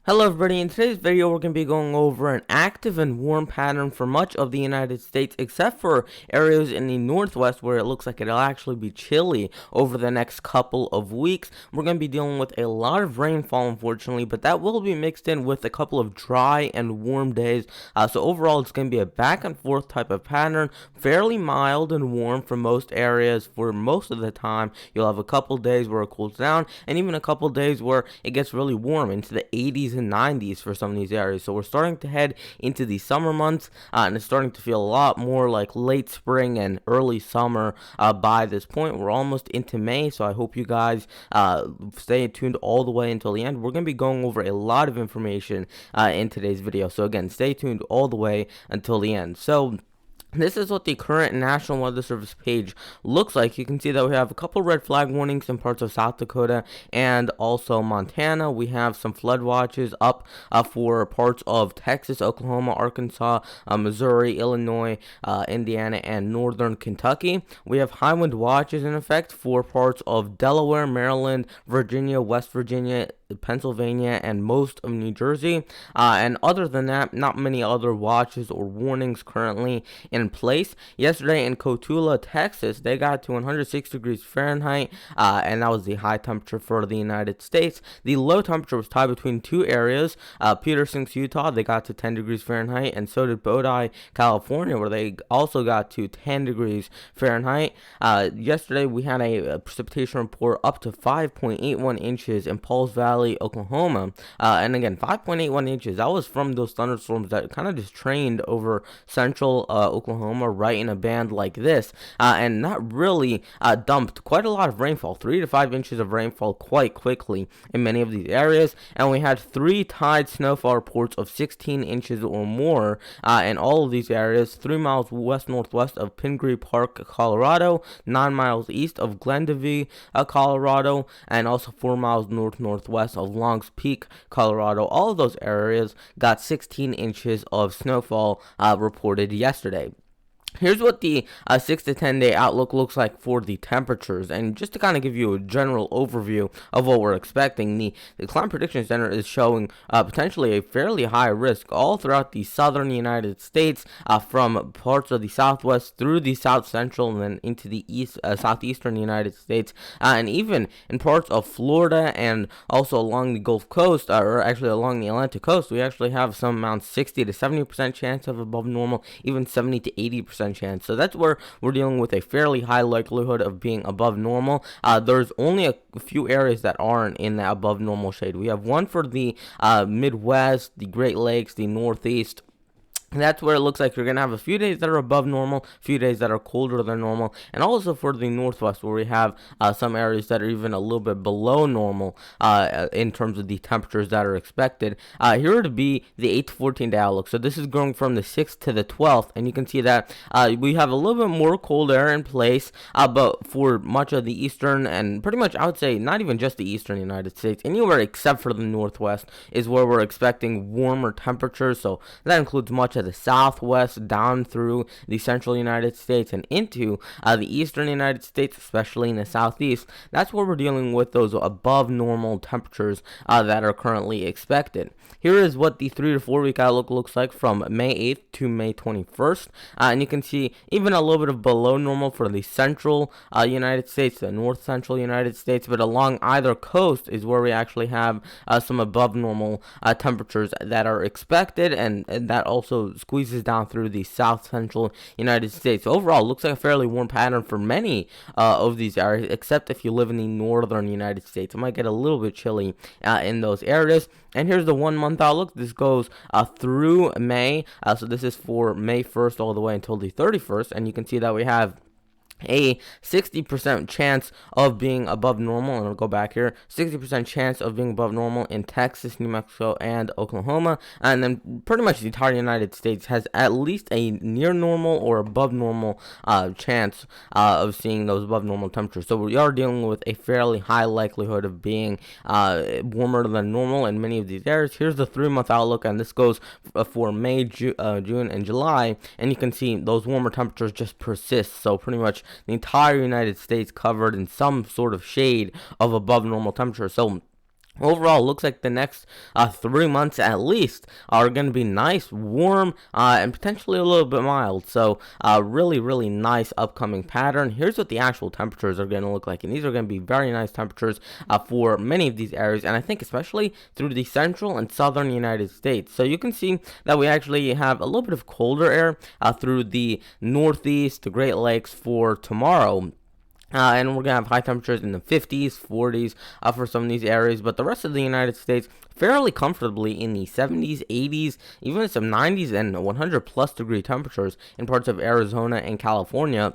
Hello everybody, in today's video we're going to be going over an active and warm pattern for much of the United States except for areas in the northwest where it looks like it'll actually be chilly over the next couple of weeks. We're going to be dealing with a lot of rainfall unfortunately, but that will be mixed in with a couple of dry and warm days. So overall it's going to be a back and forth type of pattern, fairly mild and warm for most areas for most of the time. You'll have a couple days where it cools down and even a couple days where it gets really warm into the 80s and 90s for some of these areas. So we're starting to head into the summer months, and it's starting to feel a lot more like late spring and early summer by this point. We're almost into May, so I hope you guys stay tuned all the way until the end. We're going to be going over a lot of information in today's video. So again, stay tuned all the way until the end. So this is what the current National Weather Service page looks like. You can see that we have a couple red flag warnings in parts of South Dakota and also Montana. We have some flood watches up for parts of Texas, Oklahoma, Arkansas, Missouri, Illinois, Indiana, and northern Kentucky. We have high wind watches in effect for parts of Delaware, Maryland, Virginia, West Virginia, Pennsylvania, and most of New Jersey. And other than that, not many other watches or warnings currently in place. Yesterday in Cotulla, Texas, they got to 106 degrees Fahrenheit, and that was the high temperature for the United States. The low temperature was tied between two areas. Peterson, Utah, they got to 10 degrees Fahrenheit, and so did Bodie, California, where they also got to 10 degrees Fahrenheit. Yesterday, we had a precipitation report up to 5.81 inches in Pauls Valley, Oklahoma, and again 5.81 inches. That was from those thunderstorms that kind of just trained over central Oklahoma, right in a band like this, and that really dumped quite a lot of rainfall, 3 to 5 inches of rainfall quite quickly in many of these areas. And we had 3 tide snowfall reports of 16 inches or more in all of these areas: 3 miles west northwest of Pingree Park, Colorado, 9 miles east of Glendive, Colorado, and also 4 miles north northwest of Longs Peak, Colorado. All of those areas got 16 inches of snowfall reported yesterday. Here's what the 6 to 10 day outlook looks like for the temperatures, and just to kind of give you a general overview of what we're expecting, the Climate Prediction Center is showing potentially a fairly high risk all throughout the southern United States, from parts of the southwest through the south central and then into the southeastern United States, and even in parts of Florida and also along the Gulf Coast, or actually along the Atlantic coast. We actually have some amounts 60 to 70% chance of above normal, even 70 to 80% chance. So that's where we're dealing with a fairly high likelihood of being above normal. There's only a few areas that aren't in that above normal shade. We have one for the Midwest, the Great Lakes, the Northeast. That's where it looks like you're going to have a few days that are above normal, a few days that are colder than normal, and also for the northwest where we have some areas that are even a little bit below normal in terms of the temperatures that are expected. Here would be the 8 to 14 day outlook. So this is going from the 6th to the 12th, and you can see that we have a little bit more cold air in place, but for much of the eastern and pretty much I would say not even just the eastern United States, anywhere except for the northwest is where we're expecting warmer temperatures. So that includes much of the southwest down through the central United States and into the eastern United States, especially in the southeast. That's where we're dealing with those above normal temperatures that are currently expected. Here is what the 3 to 4 week outlook looks like from May 8th to May 21st, and you can see even a little bit of below normal for the central United States, the north central United States, but along either coast is where we actually have some above normal temperatures that are expected, and that also squeezes down through the south central United States. Overall, looks like a fairly warm pattern for many of these areas, except if you live in the northern United States. It might get a little bit chilly in those areas. And here's the 1 month outlook. This goes through May. So this is for May 1st all the way until the 31st. And you can see that we have a 60% chance of being above normal, and I'll go back here, 60% chance of being above normal in Texas, New Mexico, and Oklahoma, and then pretty much the entire United States has at least a near normal or above normal chance of seeing those above normal temperatures. So we are dealing with a fairly high likelihood of being warmer than normal in many of these areas. Here's the 3 month outlook, and this goes for May, June, and July, and you can see those warmer temperatures just persist. So pretty much the entire United States covered in some sort of shade of above normal temperature. So Overall, looks like the next 3 months at least are going to be nice, warm, and potentially a little bit mild. So, really, really nice upcoming pattern. Here's what the actual temperatures are going to look like, and these are going to be very nice temperatures for many of these areas, and I think especially through the central and southern United States. So you can see that we actually have a little bit of colder air through the northeast, the Great Lakes for tomorrow. And we're going to have high temperatures in the 50s, 40s for some of these areas, but the rest of the United States fairly comfortably in the 70s, 80s, even some 90s and 100 plus degree temperatures in parts of Arizona and California.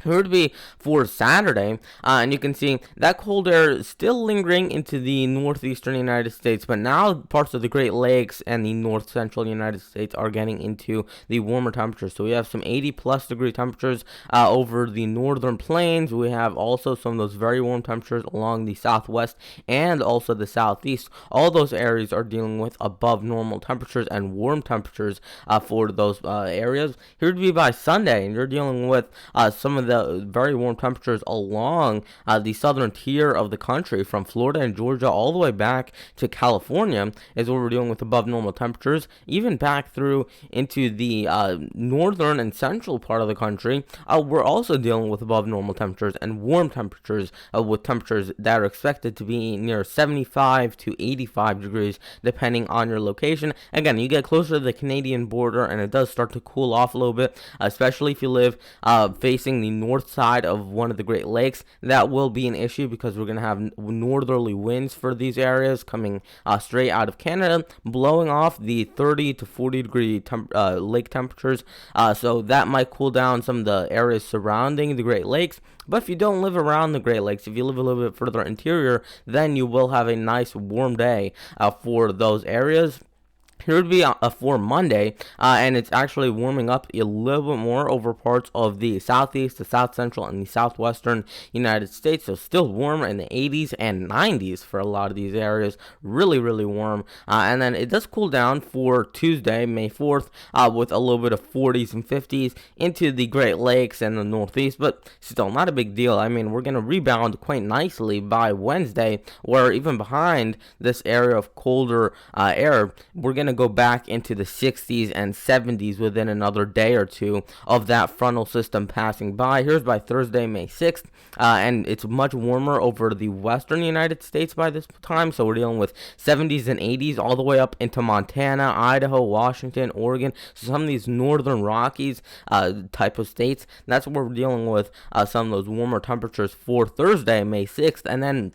Here would be for Saturday, and you can see that cold air is still lingering into the northeastern United States, but now parts of the Great Lakes and the north central United States are getting into the warmer temperatures. So we have some 80 plus degree temperatures over the northern plains. We have also some of those very warm temperatures along the southwest and also the southeast. All those areas are dealing with above normal temperatures and warm temperatures for those areas. Here would be by Sunday, and you're dealing with some of the very warm temperatures along the southern tier of the country, from Florida and Georgia all the way back to California, is what we're dealing with above normal temperatures. Even back through into the northern and central part of the country, we're also dealing with above normal temperatures and warm temperatures, with temperatures that are expected to be near 75 to 85 degrees, depending on your location. Again, you get closer to the Canadian border, and it does start to cool off a little bit, especially if you live facing the north side of one of the Great Lakes. That will be an issue because we're going to have northerly winds for these areas coming straight out of Canada, blowing off the 30 to 40 degree lake temperatures. So that might cool down some of the areas surrounding the Great Lakes. But if you don't live around the Great Lakes, if you live a little bit further interior, then you will have a nice warm day for those areas. Here would be for Monday, and it's actually warming up a little bit more over parts of the southeast, the south central, and the southwestern United States. So still warmer in the 80s and 90s for a lot of these areas. Really, really warm. And then it does cool down for Tuesday, May 4th, with a little bit of 40s and 50s into the Great Lakes and the northeast, but still not a big deal. I mean, we're going to rebound quite nicely by Wednesday, where even behind this area of colder air, we're going to go back into the 60s and 70s within another day or two of that frontal system passing by. Here's by Thursday, May 6th, and it's much warmer over the western United States by this time, so we're dealing with 70s and 80s all the way up into Montana, Idaho, Washington, Oregon, so some of these northern Rockies type of states. That's where we're dealing with some of those warmer temperatures for Thursday, May 6th, and then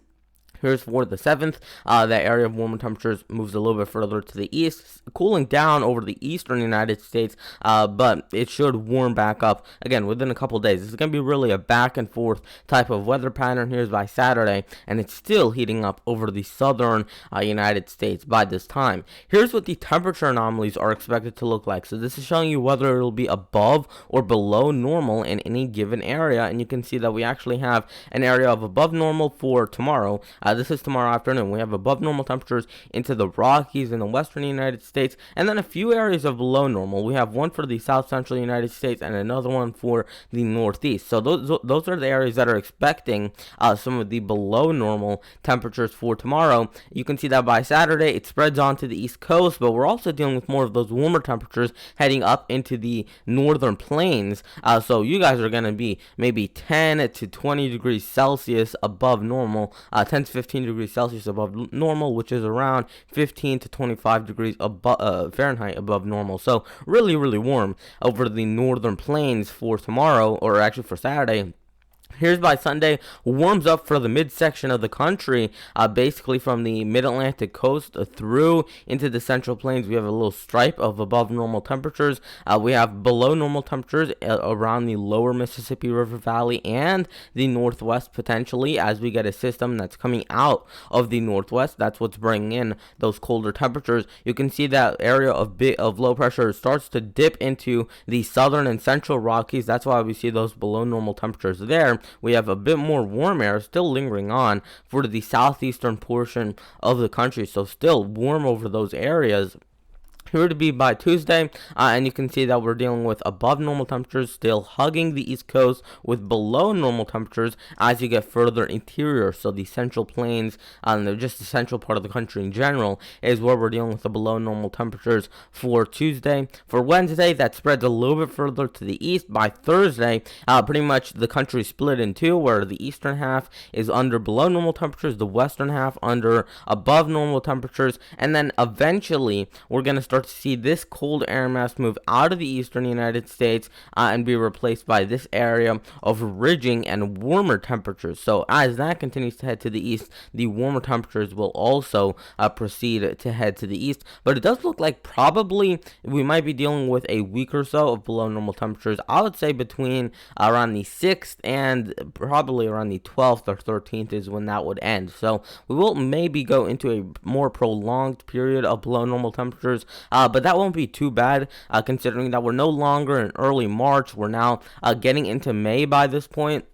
here's for the 7th. That area of warmer temperatures moves a little bit further to the east, cooling down over the eastern United States, but it should warm back up again within a couple days. This is going to be really a back and forth type of weather pattern. Here's by Saturday, and it's still heating up over the southern United States by this time. Here's what the temperature anomalies are expected to look like. So this is showing you whether it'll be above or below normal in any given area, and you can see that we actually have an area of above normal for tomorrow. This is tomorrow afternoon. We have above normal temperatures into the Rockies in the western United States, and then a few areas of below normal. We have one for the south central United States and another one for the northeast. So those are the areas that are expecting some of the below normal temperatures for tomorrow. You can see that by Saturday it spreads onto the east coast, but we're also dealing with more of those warmer temperatures heading up into the northern plains. So you guys are going to be maybe 10 to 20 degrees Celsius above normal, 10 to 15 degrees Celsius above normal, which is around 15 to 25 degrees above Fahrenheit above normal. So really, really warm over the northern plains for tomorrow, or actually for Saturday. Here's by Sunday, warms up for the midsection of the country, basically from the mid-Atlantic coast through into the central plains. We have a little stripe of above normal temperatures. We have below normal temperatures around the lower Mississippi River Valley and the northwest potentially, as we get a system that's coming out of the northwest. That's what's bringing in those colder temperatures. You can see that area of low pressure starts to dip into the southern and central Rockies. That's why we see those below normal temperatures there. We have a bit more warm air still lingering on for the southeastern portion of the country, so still warm over those areas. here to be by Tuesday, and you can see that we're dealing with above normal temperatures still hugging the East Coast with below normal temperatures as you get further interior. So the Central Plains, and just the central part of the country in general, is where we're dealing with the below normal temperatures for Tuesday. For Wednesday, that spreads a little bit further to the east. By Thursday, pretty much the country split in two, where the eastern half is under below normal temperatures, the western half under above normal temperatures, and then eventually we're going to start to see this cold air mass move out of the eastern United States and be replaced by this area of ridging and warmer temperatures. So as that continues to head to the east, the warmer temperatures will also proceed to head to the east. But it does look like probably we might be dealing with a week or so of below normal temperatures. I would say between around the 6th and probably around the 12th or 13th is when that would end. So we will maybe go into a more prolonged period of below normal temperatures, but that won't be too bad considering that we're no longer in early March. We're now getting into May by this point.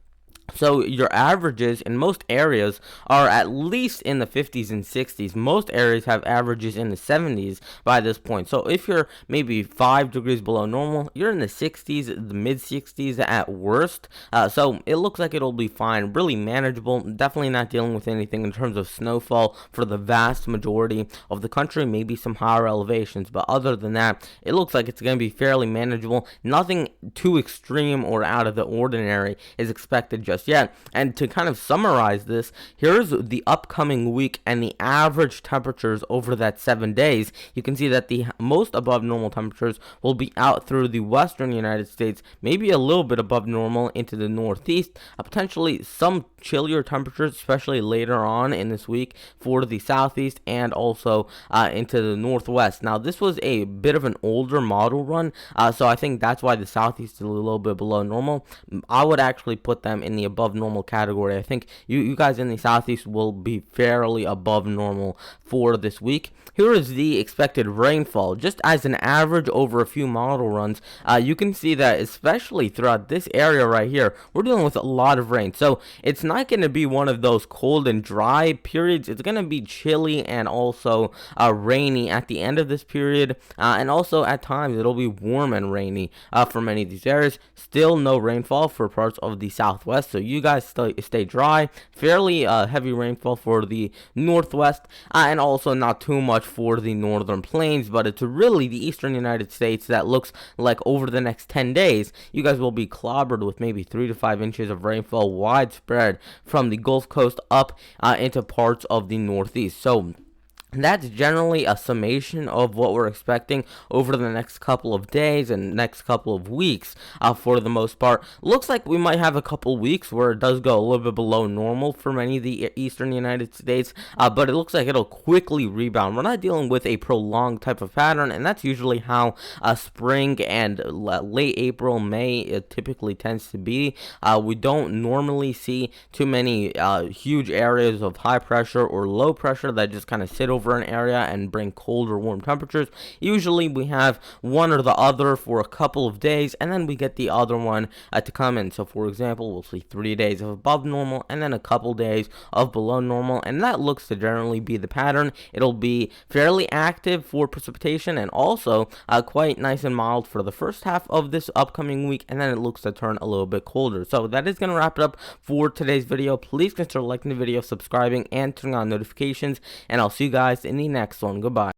So your averages in most areas are at least in the 50s and 60s. Most areas have averages in the 70s by this point. So if you're maybe 5 degrees below normal, you're in the 60s, the mid 60s at worst. So it looks like it'll be fine, really manageable. Definitely not dealing with anything in terms of snowfall for the vast majority of the country, maybe some higher elevations. But other than that, it looks like it's going to be fairly manageable. Nothing too extreme or out of the ordinary is expected just yet. And to kind of summarize this, here's the upcoming week and the average temperatures over that 7 days. You can see that the most above normal temperatures will be out through the western United States, maybe a little bit above normal into the northeast, potentially some chillier temperatures, especially later on in this week for the southeast and also into the northwest. Now, this was a bit of an older model run, so I think that's why the southeast is a little bit below normal. I would actually put them in the above normal category. I think you guys in the southeast will be fairly above normal for this week. Here is the expected rainfall. Just as an average over a few model runs, you can see that especially throughout this area right here, we're dealing with a lot of rain. So it's not going to be one of those cold and dry periods. It's going to be chilly and also rainy at the end of this period. And also at times it'll be warm and rainy for many of these areas. Still no rainfall for parts of the southwest. So you guys stay dry. Fairly heavy rainfall for the northwest and also not too much for the northern plains, but it's really the eastern United States that looks like over the next 10 days you guys will be clobbered with maybe 3 to 5 inches of rainfall widespread from the Gulf Coast up into parts of the northeast. So that's generally a summation of what we're expecting over the next couple of days and next couple of weeks for the most part. Looks like we might have a couple weeks where it does go a little bit below normal for many of the eastern United States, but it looks like it'll quickly rebound. We're not dealing with a prolonged type of pattern, and that's usually how spring and late April, May typically tends to be. We don't normally see too many huge areas of high pressure or low pressure that just kind of sit over an area and bring cold or warm temperatures. Usually we have one or the other for a couple of days, and then we get the other one to come in. So for example, we'll see 3 days of above normal and then a couple days of below normal, and that looks to generally be the pattern. It'll be fairly active for precipitation and also quite nice and mild for the first half of this upcoming week, and then it looks to turn a little bit colder. So that is going to wrap it up for today's video. Please consider liking the video, subscribing, and turning on notifications, and I'll see you guys in the next one. Goodbye.